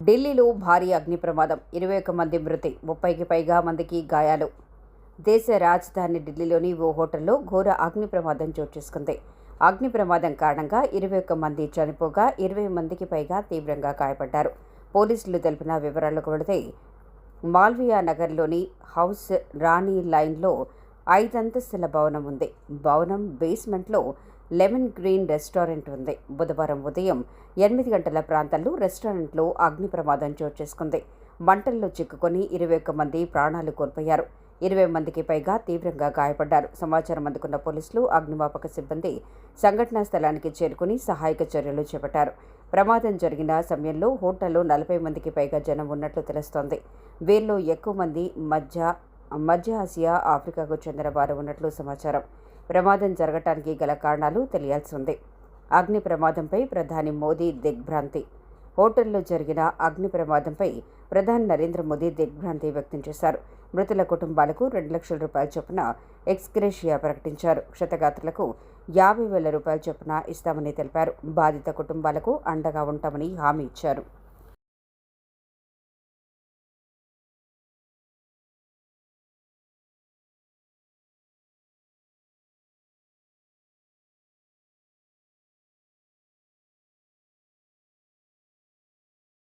ఢిల్లీలో భారీ అగ్ని ప్రమాదం, 21 మంది మృతి, 30కి పైగా మందికి గాయాలు. దేశ రాజధాని ఢిల్లీలోని ఓ హోటల్లో ఘోర అగ్ని ప్రమాదం చోటు చేసుకుంది. అగ్ని ప్రమాదం కారణంగా 21 మంది చనిపోగా 20 మందికి పైగా తీవ్రంగా గాయపడ్డారు. పోలీసులు తెలిపిన వివరాలకు వెళితే, మాల్వియా నగర్లోని హౌస్ రాణి లైన్లో 5 అంతస్తుల భవనం ఉంది. భవనం బేస్మెంట్లో లెమన్ గ్రీన్ రెస్టారెంట్ ఉంది. బుధవారం ఉదయం 8 గంటల ప్రాంతంలో రెస్టారెంట్లో అగ్ని ప్రమాదం చోటు చేసుకుంది. మంటల్లో చిక్కుకొని 21 మంది ప్రాణాలు కోల్పోయారు. 20 మందికి పైగా తీవ్రంగా గాయపడ్డారు. సమాచారం అందుకున్న పోలీసులు, అగ్నిమాపక సిబ్బంది సంఘటనా స్థలానికి చేరుకుని సహాయక చర్యలు చేపట్టారు. ప్రమాదం జరిగిన సమయంలో హోటల్లో 40 మందికి పైగా జనం ఉన్నట్లు తెలుస్తోంది. వీరిలో ఎక్కువ మంది మధ్య ఆసియా, ఆఫ్రికాకు చెందిన వారు ఉన్నట్లు సమాచారం. ప్రమాదం జరగటానికి గల కారణాలు తెలియాల్సి ఉంది. అగ్ని ప్రమాదంపై ప్రధాని మోదీ దిగ్భ్రాంతి. హోటల్లో జరిగిన అగ్ని ప్రమాదంపై ప్రధాని నరేంద్ర మోదీ దిగ్భ్రాంతి వ్యక్తం చేశారు. మృతుల కుటుంబాలకు 2 లక్షల రూపాయల చొప్పున ఎక్స్గ్రేషియా ప్రకటించారు. క్షతగాత్రులకు 50,000 రూపాయల చొప్పున ఇస్తామని తెలిపారు. బాధిత కుటుంబాలకు అండగా ఉంటామని హామీ ఇచ్చారు.